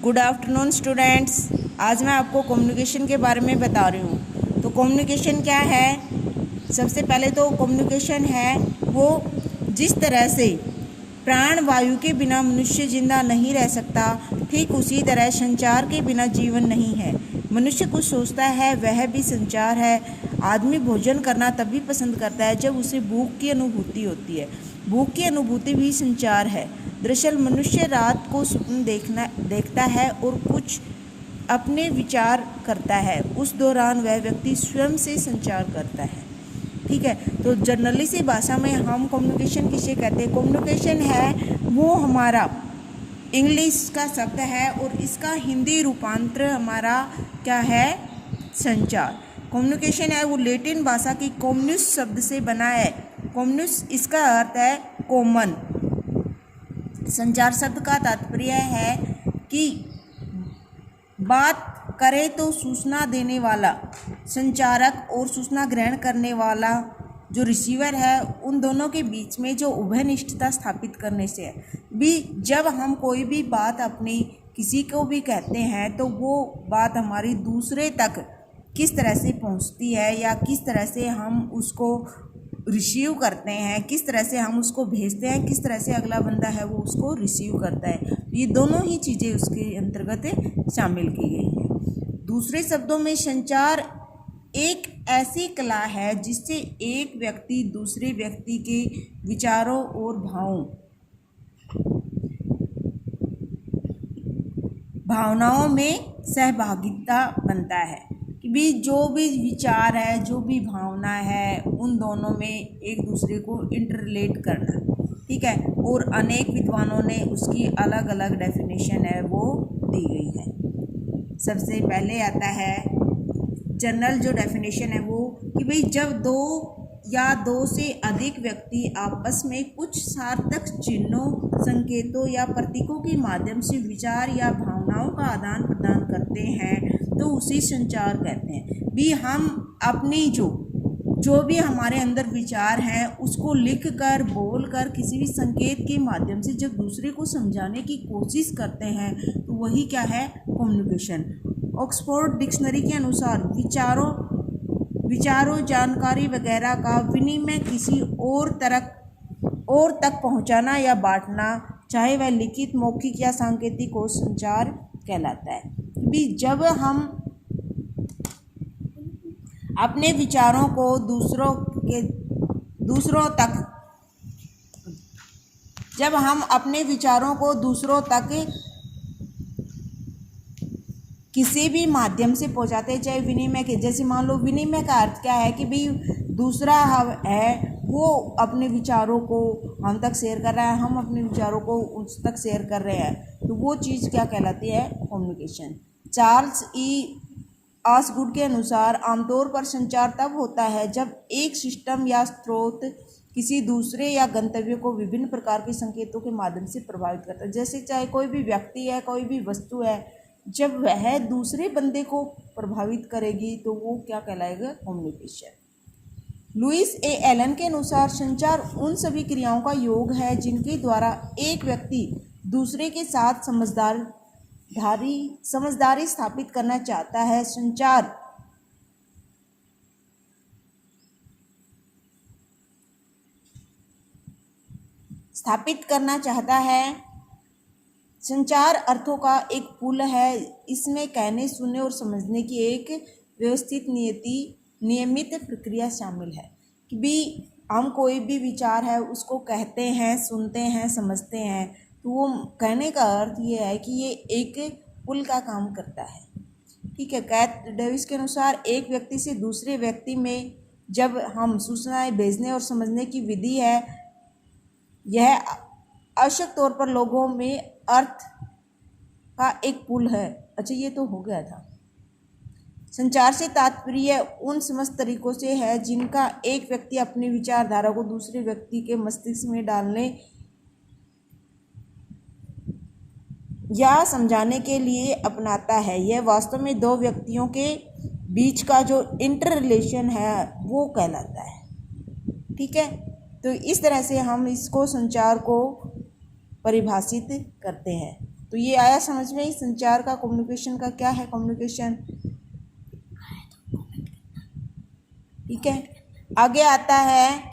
Good afternoon students. आज मैं आपको कम्युनिकेशन के बारे में बता रही हूँ। तो कम्युनिकेशन क्या है? सबसे पहले तो कम्युनिकेशन है वो जिस तरह से प्राण वायु के बिना मनुष्य जिंदा नहीं रह सकता, ठीक उसी तरह संचार के बिना जीवन नहीं है। मनुष्य कुछ सोचता है वह भी संचार है। आदमी भोजन करना तभी पसंद करता है जब उसे भूख की अनुभूति होती है। भूख की अनुभूति भी संचार है। दरअसल मनुष्य रात को स्वप्न देखता है और कुछ अपने विचार करता है। उस दौरान वह व्यक्ति स्वयं से संचार करता है। ठीक है, तो जनरली सी भाषा में हम कम्युनिकेशन किसे कहते हैं? कम्युनिकेशन है वो हमारा इंग्लिश का शब्द है और इसका हिंदी रूपांतर हमारा क्या है? संचार। कम्युनिकेशन है वो लैटिन भाषा की कम्युनिस शब्द से बना है। कम्युनिस इसका अर्थ है कॉमन। संचार शब्द का तात्पर्य है कि बात करे तो सूचना देने वाला संचारक और सूचना ग्रहण करने वाला जो रिसीवर है, उन दोनों के बीच में जो उभयनिष्ठता स्थापित करने से है। भी जब हम कोई भी बात अपनी किसी को भी कहते हैं तो वो बात हमारी दूसरे तक किस तरह से पहुंचती है या किस तरह से हम उसको रिसीव करते हैं, किस तरह से हम उसको भेजते हैं, किस तरह से अगला बंदा है वो उसको रिसीव करता है। ये दोनों ही चीज़ें उसके अंतर्गत शामिल की गई हैं। दूसरे शब्दों में संचार एक ऐसी कला है जिससे एक व्यक्ति दूसरे व्यक्ति के विचारों और भावनाओं में सहभागिता बनता है कि भी जो भी विचार है, जो भी भावना है, उन दोनों में एक दूसरे को इंटरलेट करना। ठीक है, और अनेक विद्वानों ने उसकी अलग अलग डेफिनेशन है वो दी गई है। सबसे पहले आता है जनरल जो डेफिनेशन है वो कि भाई जब दो या दो से अधिक व्यक्ति आपस में कुछ सार्थक चिन्हों, संकेतों या प्रतीकों के माध्यम से विचार या भावनाओं का आदान प्रदान करते हैं तो उसे संचार कहते हैं। भी हम अपनी जो भी हमारे अंदर विचार हैं उसको लिख कर, बोल कर, किसी भी संकेत के माध्यम से जब दूसरे को समझाने की कोशिश करते हैं तो वही क्या है? कम्युनिकेशन। ऑक्सफोर्ड डिक्शनरी के अनुसार विचारों, जानकारी वगैरह का विनिमय किसी और तक पहुंचाना या बांटना, चाहे वह लिखित, मौखिक या सांकेतिक हो, संचार कहलाता है। भी जब हम अपने विचारों को दूसरों तक किसी भी माध्यम से पहुंचाते हैं, चाहे विनिमय के, जैसे मान लो विनिमय का अर्थ क्या है कि भाई दूसरा है वो अपने विचारों को हम तक शेयर कर रहा है, हम अपने विचारों को उस तक शेयर कर रहे हैं, तो वो चीज़ क्या कहलाती है? कम्युनिकेशन। चार्ल्स ई ऑसगुड के अनुसार आमतौर पर संचार तब होता है जब एक सिस्टम या स्रोत किसी दूसरे या गंतव्य को विभिन्न प्रकार के संकेतों के माध्यम से प्रभावित करता है। जैसे चाहे कोई भी व्यक्ति है, कोई भी वस्तु है, जब वह दूसरे बंदे को प्रभावित करेगी तो वो क्या कहलाएगा? कम्युनिकेशन। लुइस ए एलन के अनुसार संचार उन सभी क्रियाओं का योग है जिनके द्वारा एक व्यक्ति दूसरे के साथ समझदारी स्थापित करना चाहता है। संचार स्थापित करना चाहता है। संचार अर्थों का एक पुल है। इसमें कहने, सुनने और समझने की एक व्यवस्थित नियमित प्रक्रिया शामिल है कि भी हम कोई भी विचार है उसको कहते हैं, सुनते हैं, समझते हैं, तो वो कहने का अर्थ ये है कि ये एक पुल का काम करता है। ठीक है, कैथ डेविस के अनुसार एक व्यक्ति से दूसरे व्यक्ति में जब हम सूचनाएं भेजने और समझने की विधि है, यह आवश्यक तौर पर लोगों में अर्थ का एक पुल है। अच्छा, ये तो हो गया था। संचार से तात्पर्य उन समस्त तरीकों से है जिनका एक व्यक्ति अपनी विचारधारा को दूसरे व्यक्ति के मस्तिष्क में डालने या समझाने के लिए अपनाता है। यह वास्तव में दो व्यक्तियों के बीच का जो इंटर रिलेशन है वो कहलाता है। ठीक है, तो इस तरह से हम इसको संचार को परिभाषित करते हैं। तो ये आया समझ में, संचार का, कम्युनिकेशन का क्या है कम्युनिकेशन। ठीक है, आगे आता है